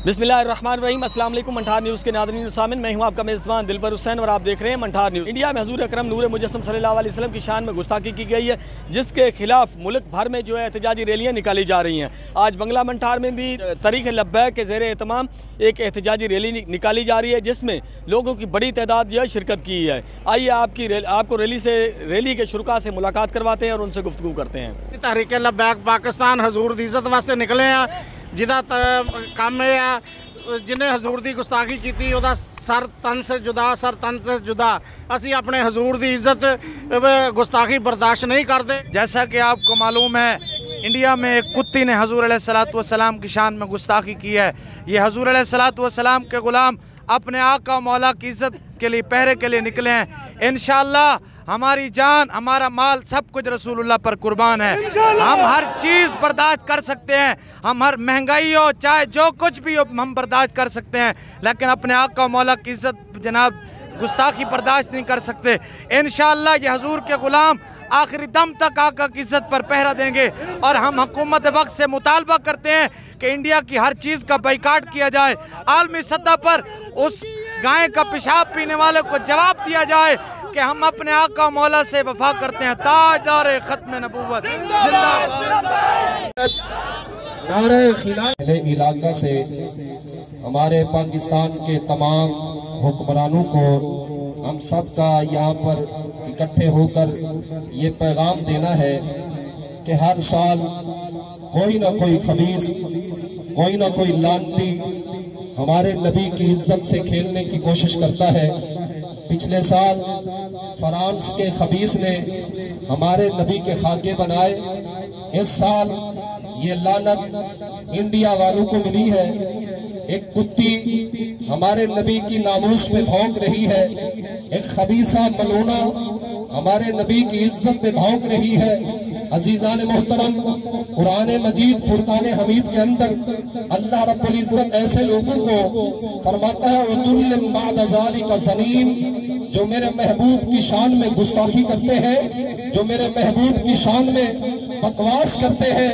बिस्मिल्लाहिर्रहमानिर्रहीम। अस्सलाम वालेकुम। मंठार न्यूज़ के नाज़रीन सामिन, मैं हूं आपका मेज़बान दिलबर हुसैन और आप देख रहे हैं मंठार न्यूज़। इंडिया में हज़ूर अकरम नूर मुजस्सम सल्लल्लाहु अलैहि वसल्लम की शान में गुस्ताखी की गई है, जिसके खिलाफ मुल्क भर में जो है एहतजाजी रैलियाँ निकाली जा रही हैं। आज बंगला मंठार में भी तरीक़ लब्बैक के ज़ेर एहतमाम एक एहतजाजी रैली निकाली जा रही है, जिसमें लोगों की बड़ी तादाद जो है शिरकत की है। आइए आपको रैली के शुरुका से मुलाकात करवाते हैं और उनसे गुफ्तगू करते हैं। तरीक़ लब्बैक पाकिस्तान हजूर दी इज़्ज़त वास्ते निकले हैं, जिदा काम है जिन्हें हजूर दी गुस्ताखी की थी उदा सर तन से जुदा असी अपने हजूर दी इज़्ज़त गुस्ताखी बर्दाश्त नहीं करते। जैसा कि आपको मालूम है, इंडिया में एक कुत्ती ने हजूर अलैहिस्सलातु वस्सलाम की शान में गुस्ताखी की है। ये हजूर अलैहिस्सलातु वस्सलाम के ग़ुलाम अपने आका मौला की इज़्ज़त के लिए पहरे के लिए निकले हैं। इंशाअल्लाह हमारी जान हमारा माल सब कुछ रसूलुल्लाह पर कुर्बान है। हम हर चीज़ बर्दाश्त कर सकते हैं, हम हर महंगाई हो चाहे जो कुछ भी हो हम बर्दाश्त कर सकते हैं, लेकिन अपने आका मौला की इज़्ज़त जनाब गुस्ताखी बर्दाश्त नहीं कर सकते। इंशाअल्लाह ये हजूर के ग़ुलाम आखिरी दम तक आका की इज़्ज़त पर पहरा देंगे और हम हुकूमत वक्त से मुतालबा करते हैं कि इंडिया की हर चीज़ का बाइकाट किया जाए। आलमी सतह पर उस गाय का पेशाब पीने वाले को जवाब दिया जाए कि हम अपने आका मौला से वफा करते हैं। ताजदार खत्म नबूवत जिंदाबाद। इलाका से हमारे पाकिस्तान के तमाम हुक्मरानों को हम सब का यहाँ पर इकट्ठे होकर ये पैगाम देना है कि हर साल कोई ना कोई खबीस, कोई ना कोई लानती हमारे नबी की इज्जत से खेलने की कोशिश करता है। पिछले साल फ्रांस के खबीस ने हमारे नबी के खाके बनाए। इस साल ये लानत इंडिया वालों को मिली है। एक कुत्ती हमारे नबी की नामूस में भौंक रही है, एक खबीसा मलोना हमारे नबी की इज्जत में भौंक रही है। अजीजान मोहतरम, कुरान मजीद फुरकान हमीद के अंदर अल्लाह रब्बुल इज्जत ऐसे लोगों को फरमाता है उतुल्लिम बाद ज़ालिका ज़नीम, जो मेरे महबूब की शान में गुस्ताखी करते हैं, जो मेरे महबूब की शान में बकवास करते हैं।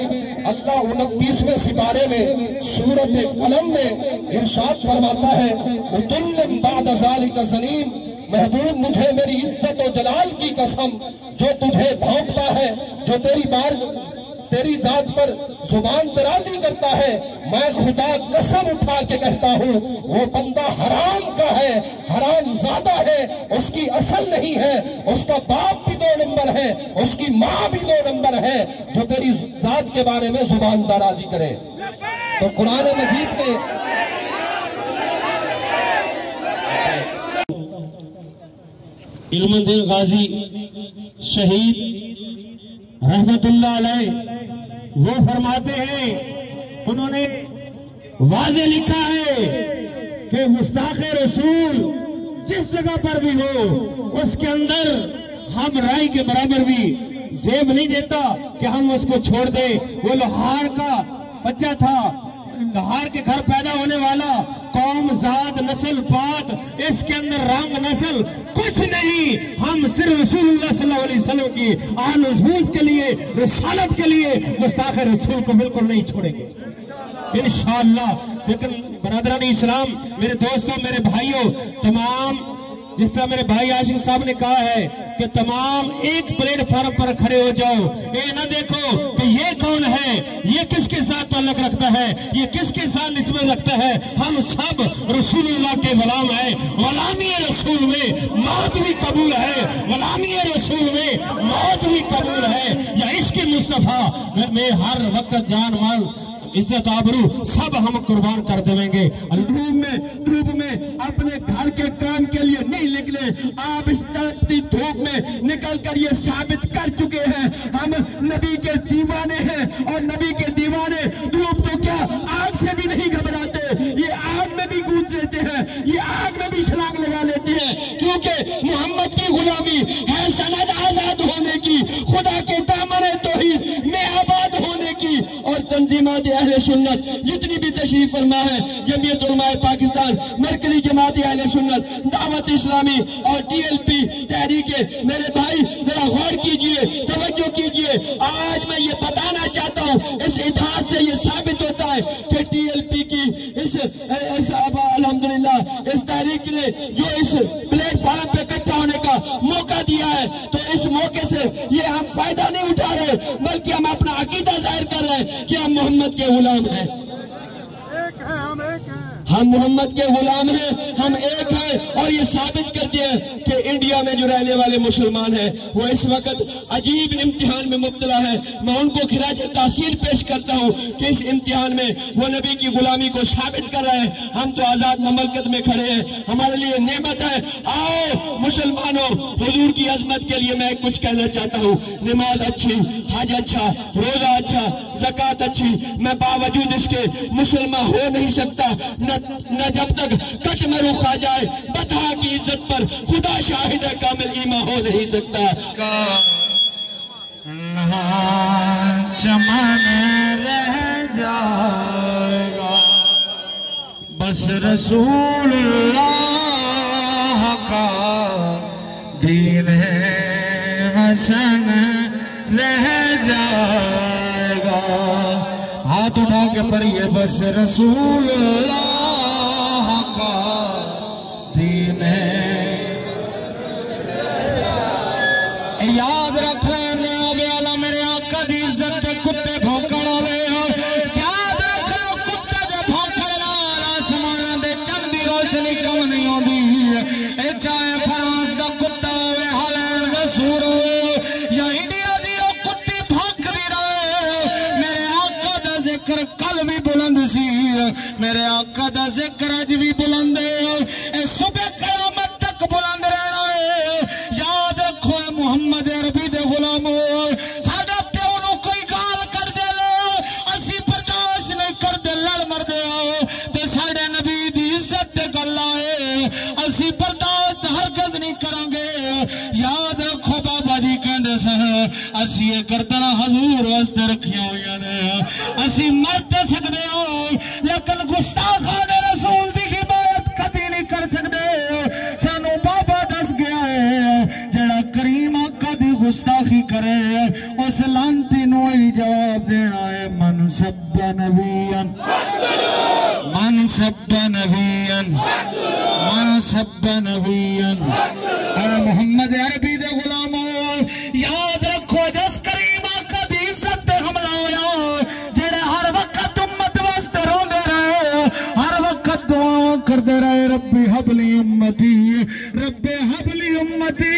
अल्लाह 29वें सिपारे में सूरत कलम में इरशाद फरमाता है उतुल्लिम बाद ज़ालिका ज़नीम, महबूब मुझे मेरी इज्जत और जलाल की कसम, जो तुझे भौंकता है, जो तेरी जात पर जुबान दराजी करता है, मैं खुदा कसम उठा के कहता हूँ वो बंदा हराम का है, हराम ज़्यादा है, उसकी असल नहीं है, उसका बाप भी 2 नंबर है, उसकी माँ भी 2 नंबर है, जो तेरी जात के बारे में जुबान दराजी करे। तो कुरान मजीद के इल्मुद्दीन गाजी शहीद रहमतुल्लाह अलैह वो फरमाते हैं, उन्होंने वाज़े लिखा है कि गुस्ताखे रसूल जिस जगह पर भी हो उसके अंदर हम राई के बराबर भी जेब नहीं देता कि हम उसको छोड़ दे। वो लोहार का बच्चा था, लोहार के घर पैदा होने वाला, कौम जात नस्ल पात इसके अंदर रंग नस्ल कुछ नहीं, हम सिर्फ रसूलुल्लाह सल्लल्लाहु अलैहि वसल्लम की आन नज़ूज़ के लिए, रिसालत के लिए गुस्ताखे रसूल को बिल्कुल नहीं छोड़ेंगे इंशाअल्लाह। लेकिन बरादरान इस्लाम, मेरे दोस्तों, मेरे भाइयों, तमाम जिस तरह मेरे भाई आशिक साहब ने कहा है कि तमाम एक प्लेटफॉर्म पर खड़े हो जाओ, ये ना देखो कि ये कौन है, ये किसके साथ ताल्लुक रखता है, ये किसके साथ निस्बत रखता है। हम सब रसूलुल्लाह के गुलाम हैं। गुलामी रसूल में मौत भी कबूल है, गुलामी रसूल में मौत भी कबूल है। या इश्क मुस्तफा में हर वक्त जान माल इज्जत आबरू सब हम कुर्बान कर देंगे। धूप में अपने घर के काम के लिए नहीं निकले, आप इस तपती धूप में निकल कर ये साबित कर चुके हैं हम नबी के दीवाने हैं। और नबी के दीवाने धूप तो क्या आग से भी नहीं घबराते, ये आग में भी कूद देते हैं, ये आग में भी छलांग लगा लेते हैं, क्योंकि मोहम्मद की गुलामी है सनद आजाद होने की, खुदा के दामन तौहीद में आबाद होने की। और तंजीमात अहले सुन्नत जितनी भी तशरीफ फरमा है, जमीयत उलमाए पाकिस्तान, मरकजी जमात अहले सुन्नत, दावत इस्लामी और TLP तहरीके, मेरे भाई जरा गौर कीजिए, तवज्जो कीजिए। आज मैं ये बताना चाहता हूँ, इस इतिहास से ये साबित होता है कि TLP की الحمدللہ اس تحریک نے جو اس پلیٹ فارم پہ اکٹھا ہونے کا موقع دیا ہے، تو اس موقع سے یہ ہم فائدہ نہیں اٹھا رہے بلکہ ہم اپنا عقیدہ ظاہر کر رہے ہیں کہ ہم محمد کے غلام ہیں، ہم محمد کے غلام ہیں، ہم ایک ہیں، اور یہ ثابت کرتے ہیں کہ انڈیا میں جو رہنے والے مسلمان ہیں وہ اس وقت عجیب امتحان میں مبتلا ہے۔ میں ان کو خراج تحسین پیش کرتا ہوں کہ اس امتحان میں وہ نبی کی غلامی کو ثابت کر رہے ہیں۔ ہم تو آزاد مملکت میں کھڑے ہیں، ہمارے لیے نعمت ہے۔ آؤ مسلمانوں، حضور کی عظمت کے لیے میں کچھ کہنا چاہتا ہوں۔ نماز اچھی، حج اچھا، روزہ اچھا، زکوٰۃ اچھی، میں باوجود اس کے مسلمان ہو نہیں سکتا، نہ جب تک کٹ میں رخ آ جائے بطحا کی عزت پر خدا شاہد ہے کامل ایمان ہو نہیں سکتا۔ چمن رہ جائے گا بس رسول اللہ کا دین حسن رہ جائے گا۔ ہاتھ اٹھا کے پڑھیے، بس رسول اللہ کا دین یاد رکھ لینے آگے والا میرے آقا دی عزت دے کتے بھونکڑ آوے ہو، یاد رکھ لو کتے دے بھونکڑ نال آسمان دے چند دی روشنی کم نہیں ہوندی۔ اے چاہے فرانس دا کتا ہوئے، ہالینڈ دا سور ہوئے، یا انڈیا دی او کتی بھونک دی رہے، میرے آقا دا ذکر کل بھی بلند سی، میرے آقا دا ذکر اج بھی بلند ہے، اے صبح قیامت تک بلند رہنا ہے۔ یاد رکھو اے محمد عربی دے غلامو، ساڈا پیو نو کوئی گال کر دے اسی برداشت نہیں کر دے، لڑ مر دے تے ساڈے نبی دی عزت تے گل آئے اسی برداشت ہرگز نہیں کریں گے۔ یاد رکھو بابا جی کہندے سن اسی یہ گردن حضور واسطے رکھیاں ہوئیاں نے، اسی مر تے سکدے ہو لیکن گستاخان رسول دی حمایت کدی نہیں کر سکدے۔ سانو بابا دس گیا ہے جڑا کریم آقا دی گستاخی کرے اس لعنتی نو ہی جواب دینا ہے، من سب نبیا، من سب نبیا، من سب نبیا۔ اے محمد عربی دے غلامو، یاد رکھو جس کریم آقا دی عزت تے حملہ ہویا، جڑے ہر وقت امت واسطے روندے رہے، ہر وقت دعا کردے رہے، ربی حبلی امتی، ربی حبلی امتی،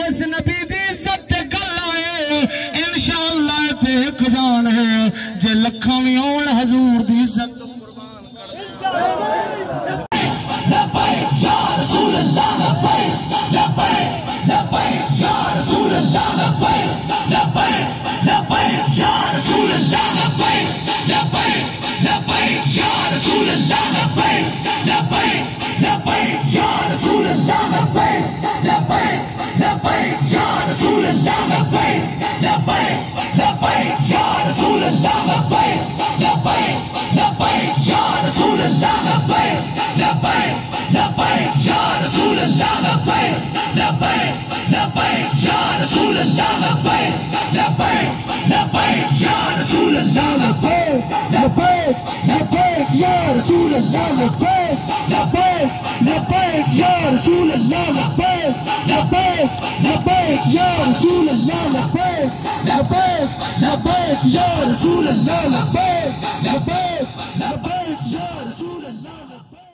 اس نبی دی عزت تے گل آئے انشاءاللہ تے ایک جان ہے جے لکھاں وی ہون حضور دی عزت تو قربان کر۔ لبیک یا رسول اللہ، لبیک لبیک لبیک یا رسول اللہ، لبیک لبیک لبیک یا رسول اللہ، لبیک لبیک لبیک یا رسول اللہ، لبیک لبیک لبیک یا رسول اللہ، لبیک لبیک لبیک یا رسول اللہ، لبیک لبیک لبیک یا رسول اللہ، لبیک لبیک لبیک یا رسول اللہ، لبیک لبیک لبیک یا رسول اللہ، لبیک لبیک لبیک یا رسول اللہ، لبیک لبیک لبیک یا رسول اللہ، لبیک لبیک لبیک یا رسول اللہ، لبیک لبیک لبیک یا رسول اللہ، لبیک لبیک لبیک یا رسول اللہ، لبیک لبیک لبیک یا رسول اللہ، لبیک لبیک لبیک یا رسول اللہ، لبیک